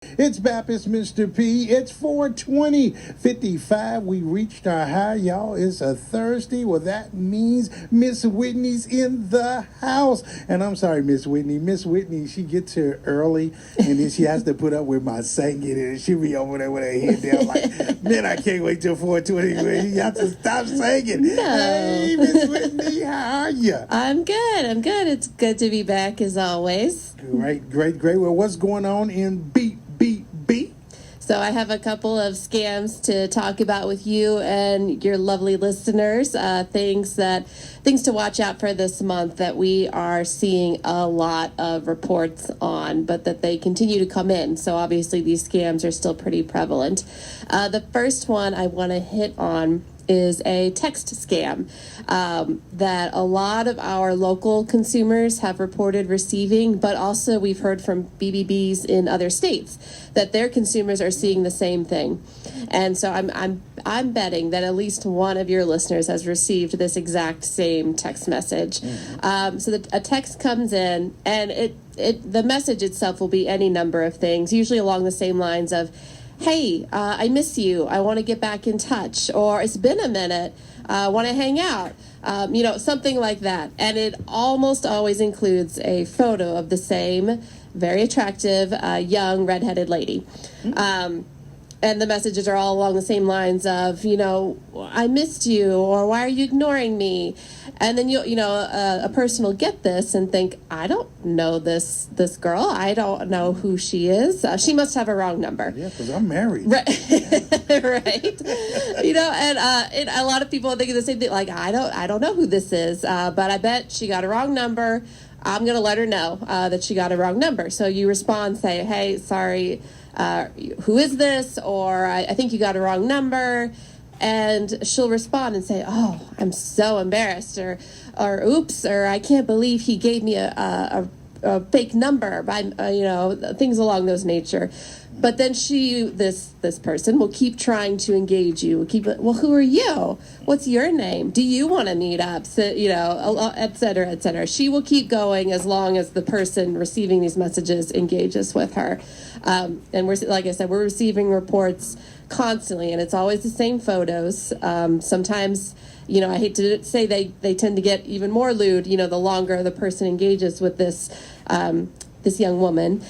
It's Baptist Mr. P. It's 4:20:55. We reached our high, y'all. It's a Thursday. Well, that means Miss Whitney's in the house. And I'm sorry, Miss Whitney. Miss Whitney, she gets here early, and then she has to put up with my singing, and she'll be over there with her head down like, man, I can't wait till 4:20. You have to stop singing. No. Hey, Miss Whitney, how are you? I'm good. It's good to be back as always. Great. Well, what's going on in beat? So I have a couple of scams to talk about with you and your lovely listeners. Things to watch out for this month that we are seeing a lot of reports on, but that they continue to come in. So obviously these scams are still pretty prevalent. The first one I want to hit on is a text scam that a lot of our local consumers have reported receiving, but also we've heard from BBBs in other states that their consumers are seeing the same thing. And so I'm betting that at least one of your listeners has received this exact same text message. So a text comes in, and the message itself will be any number of things, usually along the same lines of, hey, I miss you, I want to get back in touch, or it's been a minute, I want to hang out, something like that. And it almost always includes a photo of the same very attractive young redheaded lady. And the messages are all along the same lines of, I missed you, or why are you ignoring me? And then a person will get this and think, I don't know this girl. I don't know who she is. She must have a wrong number. Yeah, because I'm married. Right. Right. And a lot of people are thinking the same thing. Like, I don't know who this is, but I bet she got a wrong number. I'm going to let her know that she got a wrong number. So you respond, say, hey, sorry, who is this? Or I think you got a wrong number. And she'll respond and say, oh, I'm so embarrassed, or oops, or I can't believe he gave me a fake number, by things along those nature. But then this person will keep trying to engage you. Well, who are you? What's your name? Do you want to meet up? So, et cetera, et cetera. She will keep going as long as the person receiving these messages engages with her. And like I said, we're receiving reports constantly, and it's always the same photos. Sometimes, I hate to say they tend to get even more lewd, the longer the person engages with this young woman.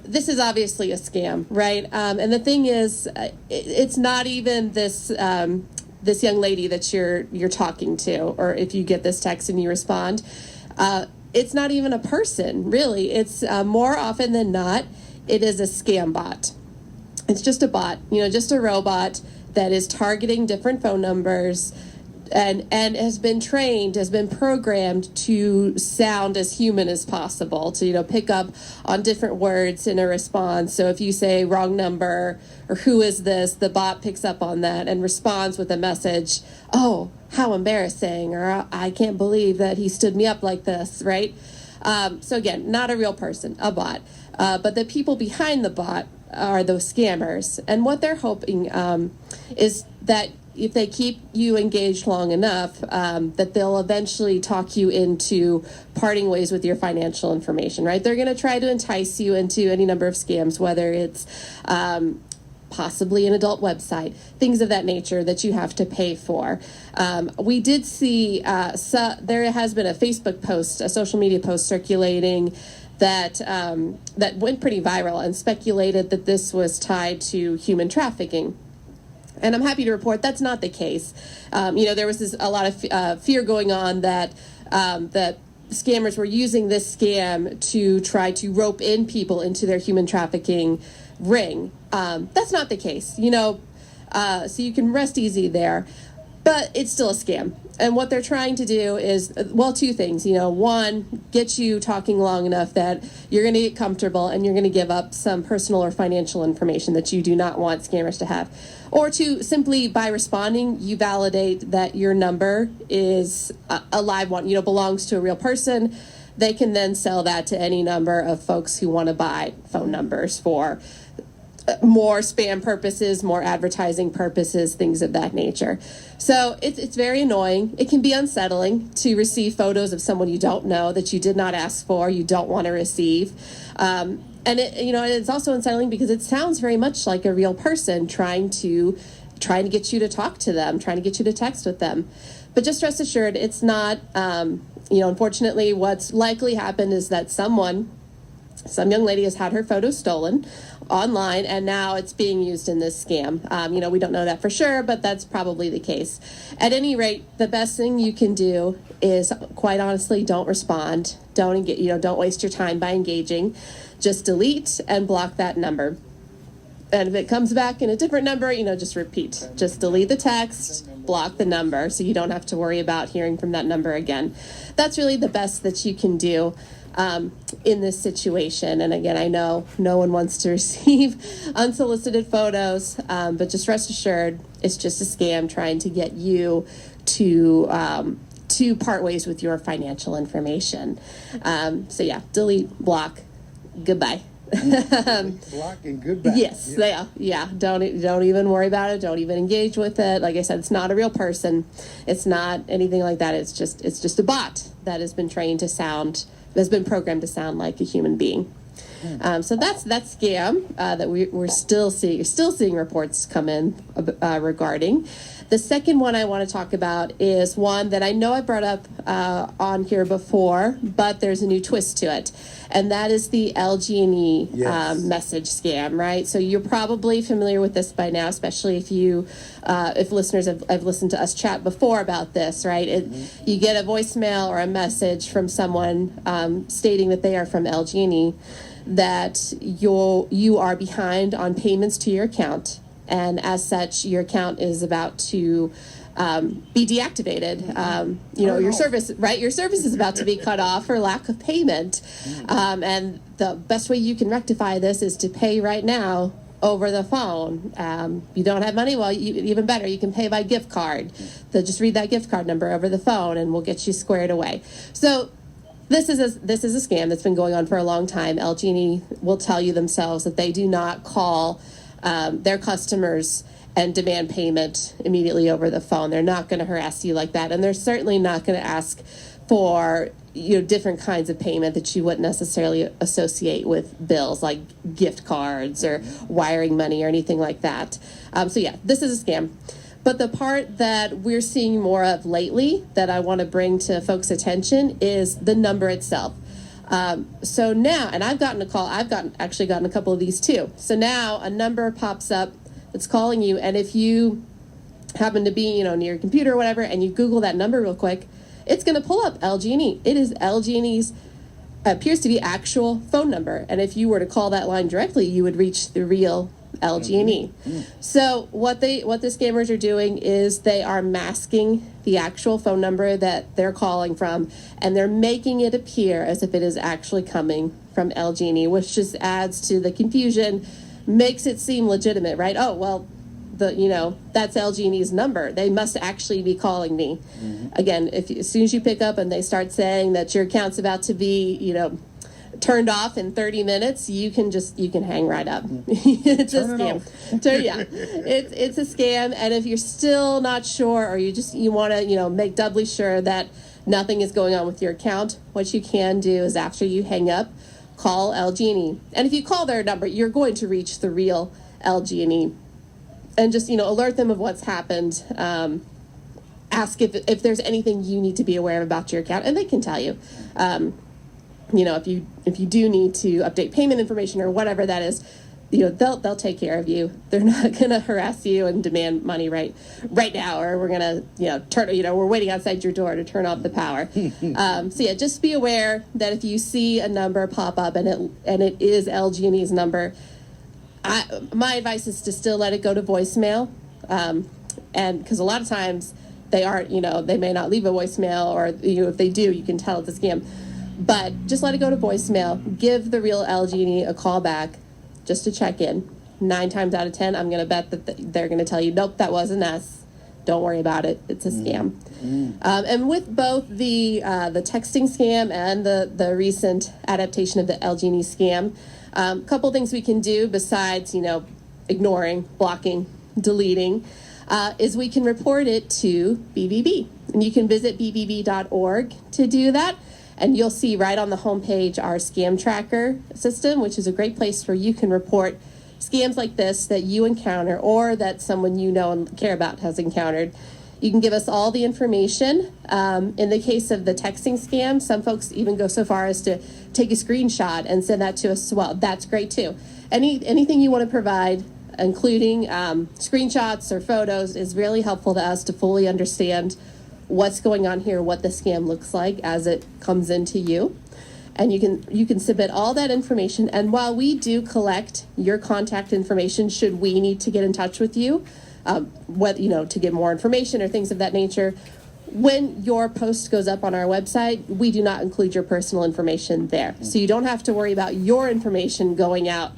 This is obviously a scam, right? And the thing is, it's not even this young lady that you're talking to, or if you get this text and you respond, it's not even a person, really. It's more often than not, it is a scam bot. It's just a bot, just a robot that is targeting different phone numbers and has been programmed to sound as human as possible, to, pick up on different words in a response. So if you say wrong number or who is this, the bot picks up on that and responds with a message, oh, how embarrassing, or I can't believe that he stood me up like this, right? So again, not a real person, a bot. But the people behind the bot are those scammers. And what they're hoping is that if they keep you engaged long enough, that they'll eventually talk you into parting ways with your financial information, right? They're going to try to entice you into any number of scams, whether it's possibly an adult website, things of that nature that you have to pay for. We did see there has been a Facebook post, a social media post circulating that went pretty viral and speculated that this was tied to human trafficking. And I'm happy to report that's not the case. There was a lot of fear going on that scammers were using this scam to try to rope in people into their human trafficking ring. That's not the case, so you can rest easy there. But it's still a scam. And what they're trying to do is, two things. One, get you talking long enough that you're going to get comfortable and you're going to give up some personal or financial information that you do not want scammers to have. Or two, simply by responding, you validate that your number is a live one, belongs to a real person. They can then sell that to any number of folks who want to buy phone numbers for more spam purposes, more advertising purposes, things of that nature. So it's very annoying. It can be unsettling to receive photos of someone you don't know, that you did not ask for, you don't want to receive. And it's also unsettling because it sounds very much like a real person trying to get you to talk to them, trying to get you to text with them. But just rest assured, it's not, unfortunately, what's likely happened is that some young lady has had her photo stolen online, and now it's being used in this scam. We don't know that for sure, but that's probably the case. At any rate, the best thing you can do is, quite honestly, don't respond. Don't waste your time by engaging. Just delete and block that number. And if it comes back in a different number, just repeat. Just delete the text, block the number, so you don't have to worry about hearing from that number again. That's really the best that you can do in this situation. And again, I know no one wants to receive unsolicited photos, but just rest assured, it's just a scam trying to get you to part ways with your financial information. So yeah, delete, block, goodbye. Block and goodbye. Yes, yeah. Don't even worry about it. Don't even engage with it. Like I said, it's not a real person. It's not anything like that. It's just a bot that has been programmed to sound like a human being. So that's that scam that we're still seeing reports come in regarding. The second one I want to talk about is one that I know I brought up on here before, but there's a new twist to it, and that is the LG&E message scam, right? So you're probably familiar with this by now, especially if listeners have listened to us chat before about this, right? You get a voicemail or a message from someone stating that they are from LG&E, that you are behind on payments to your account. And as such, your account is about to be deactivated. Your service, right? Your service is about to be cut off for lack of payment. And the best way you can rectify this is to pay right now over the phone. You don't have money? Well, even better, you can pay by gift card. So just read that gift card number over the phone, and we'll get you squared away. So this is a scam that's been going on for a long time. LG&E will tell you themselves that they do not call their customers and demand payment immediately over the phone. They're not going to harass you like that, and they're certainly not going to ask for different kinds of payment that you wouldn't necessarily associate with bills, like gift cards or wiring money or anything like that. So yeah, this is a scam. But the part that we're seeing more of lately that I want to bring to folks' attention is the number itself. So now, and I've gotten a call, actually gotten a couple of these too. So now a number pops up that's calling you, and if you happen to be, near your computer or whatever, and you Google that number real quick, it's going to pull up LG&E. It is LG&E's, appears to be actual phone number. And if you were to call that line directly, you would reach the real LG&E. So what the scammers are doing is they are masking the actual phone number that they're calling from, and they're making it appear as if it is actually coming from LG&E, which just adds to the confusion, makes it seem legitimate, right? Oh, well, that's LG&E's number. They must actually be calling me. Again, as soon as you pick up and they start saying that your account's about to be, turned off in 30 minutes, you can hang right up. It's a scam. It's a scam. And if you're still not sure, or you want to make doubly sure that nothing is going on with your account, what you can do is, after you hang up, call LG&E. And if you call their number, you're going to reach the real LG&E, and just alert them of what's happened. Ask if there's anything you need to be aware of about your account, and they can tell you. If you do need to update payment information or whatever that is, they'll take care of you. They're not going to harass you and demand money right now, or we're going to we're waiting outside your door to turn off the power. So yeah, just be aware that if you see a number pop up and it is LG&E's number, my advice is to still let it go to voicemail, and because a lot of times they aren't, they may not leave a voicemail, or if they do, you can tell it's a scam. But just let it go to voicemail. Give the real LG&E a call back just to check in. 9 times out of 10, I'm going to bet that they're going to tell you, nope, that wasn't us. Don't worry about it. It's a scam. And with both the texting scam and the recent adaptation of the LG&E scam, a couple things we can do besides, ignoring, blocking, deleting, is we can report it to BBB. And you can visit bbb.org to do that. And you'll see right on the homepage our scam tracker system, which is a great place where you can report scams like this that you encounter or that someone you know and care about has encountered. You can give us all the information. In the case of the texting scam, some folks even go so far as to take a screenshot and send that to us as well. That's great too. Anything you want to provide, including screenshots or photos, is really helpful to us to fully understand what's going on here, what the scam looks like as it comes into you. And you can submit all that information. And while we do collect your contact information, should we need to get in touch with you, to get more information or things of that nature, when your post goes up on our website, we do not include your personal information there. So you don't have to worry about your information going out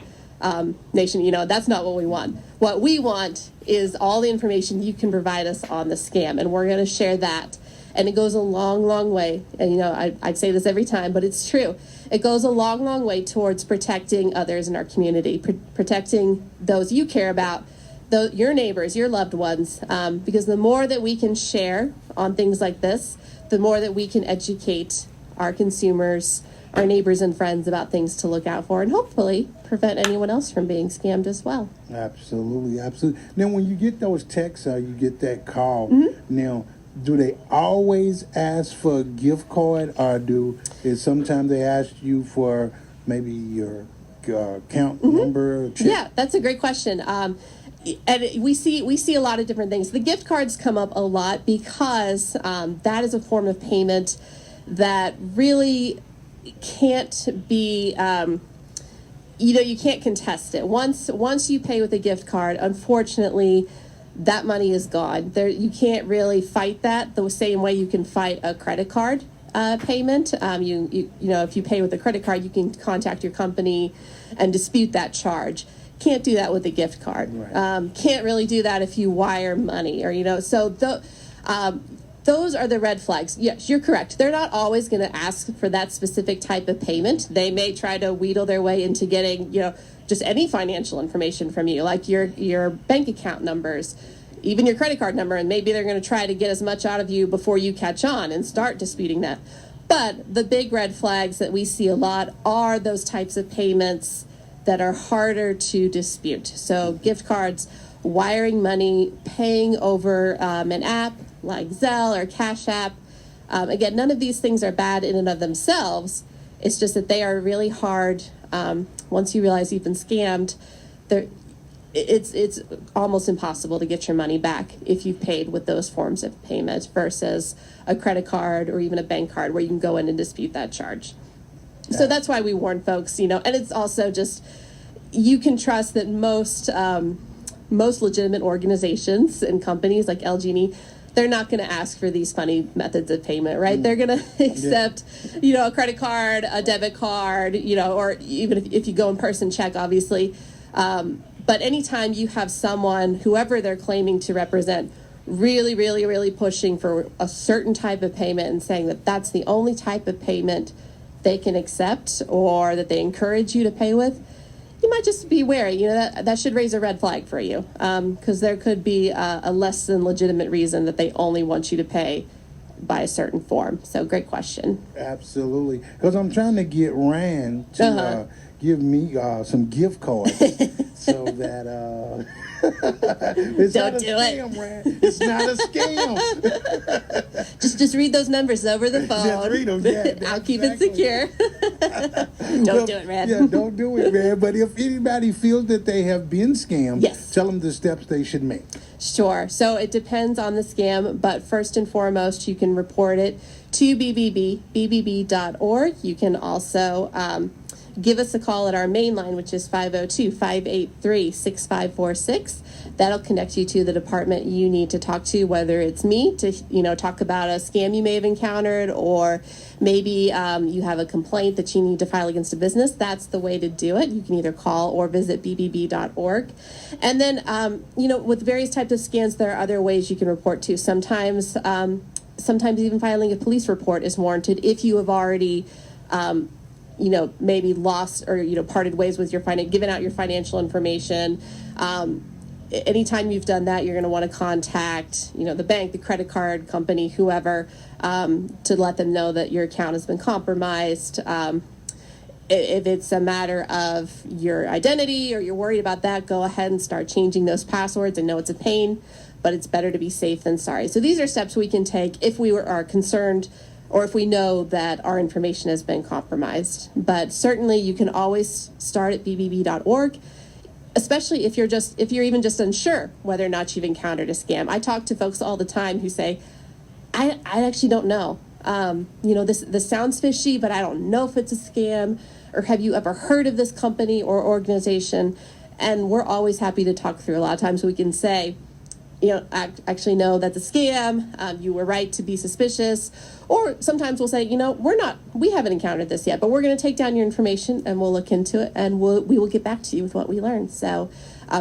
nation. That's not what we want. What we want is all the information you can provide us on the scam, and we're going to share that. And it goes a long, long way. And, I say this every time, but it's true. It goes a long, long way towards protecting others in our community, protecting those you care about, your neighbors, your loved ones, because the more that we can share on things like this, the more that we can educate our consumers, our neighbors and friends about things to look out for, and hopefully prevent anyone else from being scammed as well. Absolutely, absolutely. Now, when you get those texts or you get that call, Mm-hmm. now, do they always ask for a gift card, or is sometimes they ask you for maybe your account number? Check? Yeah, that's a great question. And we see a lot of different things. The gift cards come up a lot because that is a form of payment that really can't be, you can't contest it. Once you pay with a gift card, unfortunately, that money is gone. You can't really fight that the same way you can fight a credit card payment. If you pay with a credit card, you can contact your company and dispute that charge. Can't do that with a gift card. Right. Can't really do that if you wire money those are the red flags. Yes, you're correct. They're not always going to ask for that specific type of payment. They may try to wheedle their way into getting, just any financial information from you, like your bank account numbers, even your credit card number, and maybe they're going to try to get as much out of you before you catch on and start disputing that. But the big red flags that we see a lot are those types of payments that are harder to dispute. So gift cards, wiring money, paying over an app like Zelle or Cash App. Again, none of these things are bad in and of themselves. It's just that they are really hard. Once you realize you've been scammed, it's almost impossible to get your money back if you've paid with those forms of payment versus a credit card or even a bank card where you can go in and dispute that charge. So that's why we warn folks, and it's also just, you can trust that most legitimate organizations and companies like LG&E, they're not going to ask for these funny methods of payment, right? They're going to accept, a credit card, a debit card, or even if you go in person, check, obviously. But anytime you have someone, whoever they're claiming to represent, really, really, really pushing for a certain type of payment and saying that that's the only type of payment they can accept or that they encourage you to pay with, you might just be wary. That should raise a red flag for you, because there could be a less than legitimate reason that they only want you to pay by a certain form. So great question. Absolutely. Because I'm trying to get Rand to give me some gift cards so that it's Don't not a do scam, it. Rand. It's not a scam. Just read those numbers over the phone. Just read them, yeah. I'll keep it secure. Don't do it, Rand. Yeah, don't do it, man. But if anybody feels that they have been scammed, Yes. tell them the steps they should make. Sure. So it depends on the scam, but first and foremost, you can report it to bbb.org. You can also give us a call at our main line, which is 502-583-6546. That'll connect you to the department you need to talk to, whether it's me to, talk about a scam you may have encountered, or maybe you have a complaint that you need to file against a business. That's the way to do it. You can either call or visit bbb.org. And then, with various types of scams, there are other ways you can report to. Sometimes even filing a police report is warranted if you have already maybe lost or, parted ways with your given out your financial information. Anytime you've done that, you're going to want to contact, the bank, the credit card company, whoever, to let them know that your account has been compromised. If it's a matter of your identity or you're worried about that, go ahead and start changing those passwords. I know it's a pain, but it's better to be safe than sorry. So these are steps we can take if we are concerned or if we know that our information has been compromised. But certainly you can always start at bbb.org, especially if you're even just unsure whether or not you've encountered a scam. I talk to folks all the time who say, I actually don't know. This sounds fishy, but I don't know if it's a scam. Or have you ever heard of this company or organization? And we're always happy to talk through. A lot of times we can say, actually no, that's a scam. You were right to be suspicious. Or sometimes we'll say, we haven't encountered this yet, but we're going to take down your information and we'll look into it and we will get back to you with what we learned. So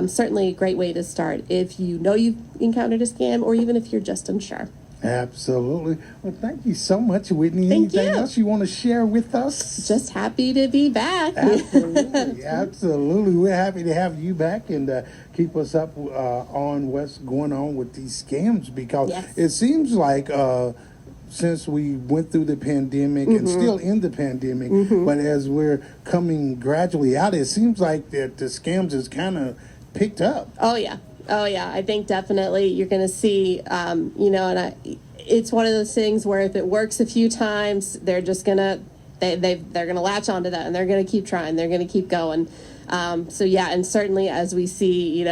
certainly a great way to start if you know you've encountered a scam or even if you're just unsure. Absolutely. Well, thank you so much, Whitney. Thank Anything you. else you want to share with us? Just happy to be back. Absolutely. Absolutely. We're happy to have you back and keep us up on what's going on with these scams because it seems like since we went through the pandemic and still in the pandemic, but as we're coming gradually out, it seems like that the scams has kind of picked up. Oh, yeah. I think definitely you're going to see, it's one of those things where if it works a few times, they're just going to, they're going to latch onto that and they're going to keep trying. They're going to keep going. And certainly as we see,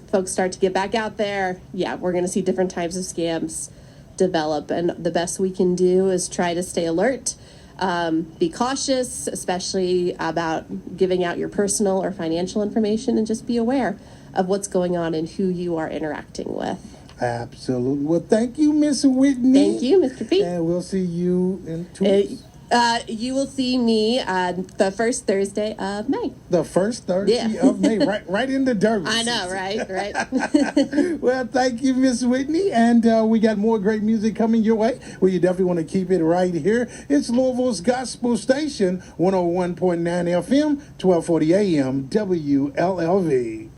folks start to get back out there, we're going to see different types of scams develop. And the best we can do is try to stay alert, be cautious, especially about giving out your personal or financial information, and just be aware of what's going on and who you are interacting with. Absolutely. Well, thank you, Miss Whitney. Thank you, Mr. P. And we'll see you in 2 weeks. You will see me the first Thursday of May. The first Thursday of May, right in the Derby. I know, right? Well, thank you, Miss Whitney. And we got more great music coming your way. Well, you definitely want to keep it right here. It's Louisville's Gospel Station, 101.9 FM, 1240 AM, WLLV.